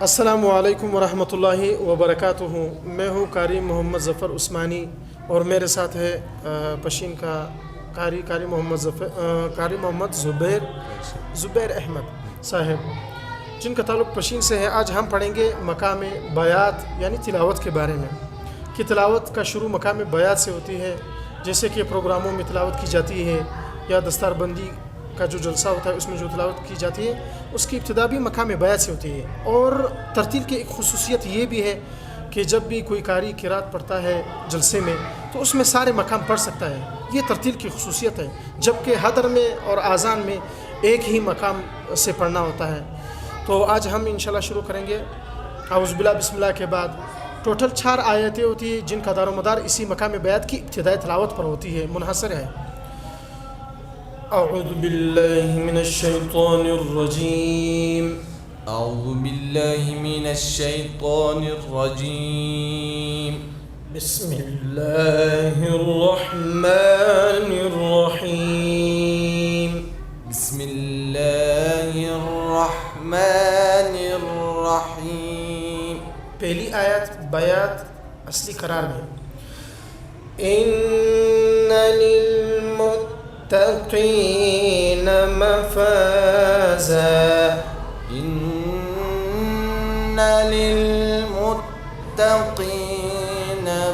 अस्सलामु अलैकुम वरहमतुल्लाहि वबरकातुहू। मैं हूँ कारी मोहम्मद ज़फ़र उस्मानी और मेरे साथ है पशीन का कारी मोहम्मद ज़ुबैर अहमद साहब, जिनका ताल्लुक़ पशीन से है। आज हम पढ़ेंगे मकाम बयात यानी तिलावत के बारे में कि तिलावत का शुरू मकाम बयात से होती है। जैसे कि प्रोग्रामों में तिलावत की जाती है या दस्तारबंदी का जो जलसा होता है उसमें जो तिलावत की जाती है उसकी इब्तिदा भी मकाम बयात से होती है। और तरतील की एक खुसूसियत ये भी है कि जब भी कोई कारी किरात पढ़ता है जलसे में तो उसमें सारे मकाम पढ़ सकता है। ये तरतील की खुसूसियत है, जबकि हदर में और आज़ान में एक ही मकाम से पढ़ना होता है। तो आज हम इंशाल्लाह शुरू करेंगे औज़ु बिल्लाहि बिस्मिल्लाह के बाद। टोटल 4 आयतें होती हैं जिनका दारोमदार इसी मकाम बयात की इब्तिदाई तिलावत पर होती है, मुनहसर है। अऊज़ु बिल्लाहि मिनश्शैतानिर्रजीम। अऊज़ु बिल्लाहि मिनश्शैतानिर्रजीम। बिस्मिल्लाहिर्रहमानिर्रहीम। बिस्मिल्लाहिर्रहमानिर्रहीम। पहली आयत बयात असली करार में। इन्ना लिल्मुत्तक़ीन मफ़ाज़ा। इन्ना लिल्मुत्तक़ीन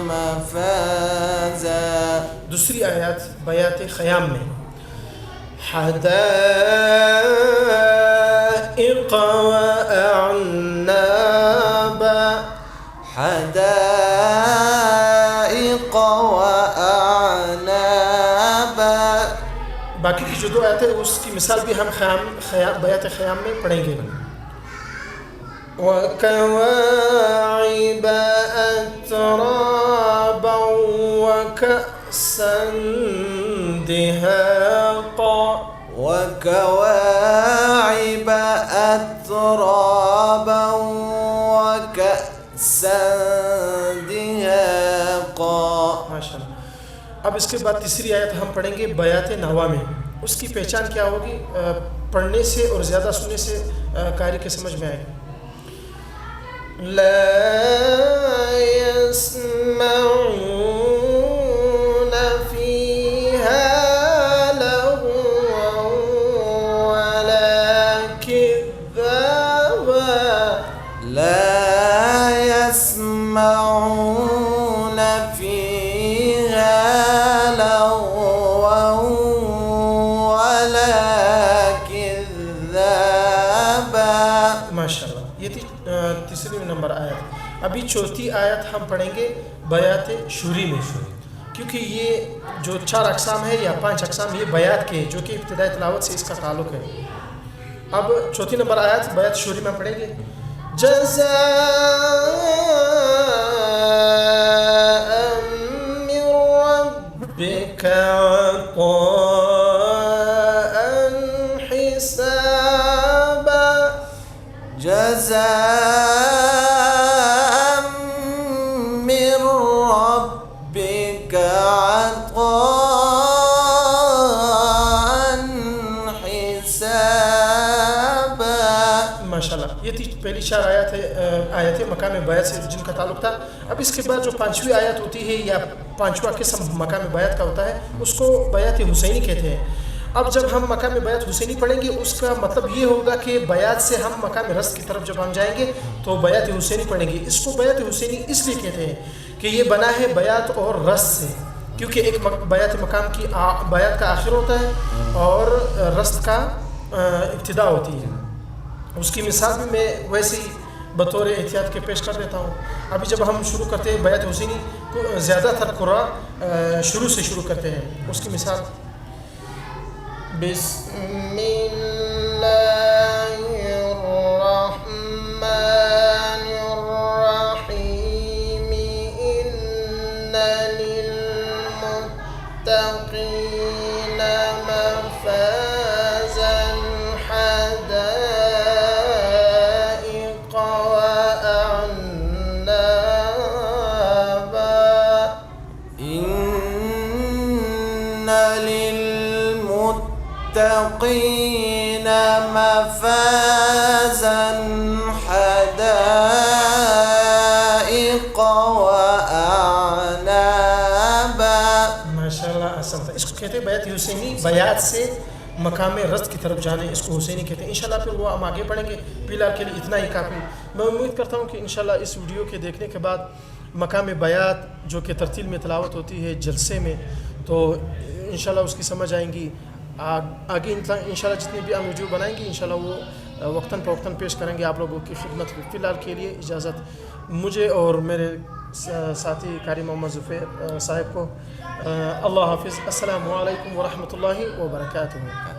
मफ़ाज़ा। दूसरी आयत बयात ख़याम में। हदाइक़ व अअनाबा। हदाइक़ व अअनाबा। बाकी की जो 2 आयत है उसकी मिसाल भी हम बयात ख़याम में पढ़ेंगे। वकवाइब अतराबा वकअसन दिहाक़ा। वकवाइब अतराबा वकअसन दिहाक़ा। माशाअल्लाह। अब इसके बाद तीसरी आयत हम पढ़ेंगे बयात नवा में। उसकी पहचान क्या होगी? पढ़ने से और ज़्यादा सुनने से कारी के समझ में आएगी। ला यस्मऊन फीहा लग़वन वला किज़्ज़ाबा। ला यस्मऊन फीहा लग़वन वला किज़्ज़ाबा। माशाअल्लाह। ये थी तीसरी नंबर आयत। अभी चौथी आयत हम पढ़ेंगे बयात शुरी में, क्योंकि ये जो 4 अक़साम है या 5 अक़साम ये बयात के, जो कि इब्तिदाई तिलावत से इसका ताल्लुक़ है। अब चौथी नंबर आयत बयात शुरी में पढ़ेंगे। जज़ाअन मिन रब्बिका अताअन हिसाबा। जज़ाअन मिन रब्बिका अताअन हिसाबा। माशाल्लाह। ये थी पहली 4 आयतें मकाम बयात से जिनका ताल्लुक़ था। अब इसके बाद जो 5वीं आयत होती है या 5वां किस्म मकाम बयात का होता है उसको बयात हुसैनी कहते हैं। अब जब हम मकाम बयात हुसैनी पढ़ेंगे उसका मतलब ये होगा कि बयात से हम मकाम रस्त की तरफ जब हम जाएंगे तो बयात हुसैनी पढ़ेंगे। इसको बयात हुसैनी इसलिए कहते हैं कि ये बना है बयात और रस्त से, क्योंकि एक बयात मकाम की बयात का आखिर होता है और रस्त का इब्तिदा होती है। उसकी मिसाल भी मैं वैसे ही बतौर एहतियात के पेश कर देता हूँ। अभी जब हम शुरू करते हैं बयात हुसैनी को ज़्यादातर कुर्रा शुरू से शुरू करते हैं। उसकी मिसाल बिस्मिल्लाहिर्रहमानिर्रहीम। इन्ना लिल्मुत्तक़ीन मफ़ाज़न हदाइक़ व अअनाबा। इन्ना लिल्मुत्तक़ीन मुत्तक़ीन हुसैनी बयात से मकाम रस्त की तरफ जाने, इसको हुसैनी कहते हैं। इंशाल्लाह फिर वो हम आगे पढ़ेंगे, फिलहाल के लिए इतना ही काफ़ी। मैं उम्मीद करता हूँ कि इंशाल्लाह इस वीडियो के देखने के बाद मकाम बयात जो कि तरतील में तिलावत होती है जलसे में, तो इंशाल्लाह उसकी समझ आएंगी। आगे इंशाल्लाह जितनी भी हम वीडियो बनाएंगे इंशाल्लाह वो वक्तन फ़वक्तन पेश करेंगे आप लोगों की खिदमत में। फ़िलहाल के लिए इजाज़त मुझे और मेरे साथी कारी मोहम्मद ज़ुफ़ैर साहब को। अल्लाह हाफ़िज़। अस्सलामु अलैकुम व रहमतुल्लाहि व बरकातुहू।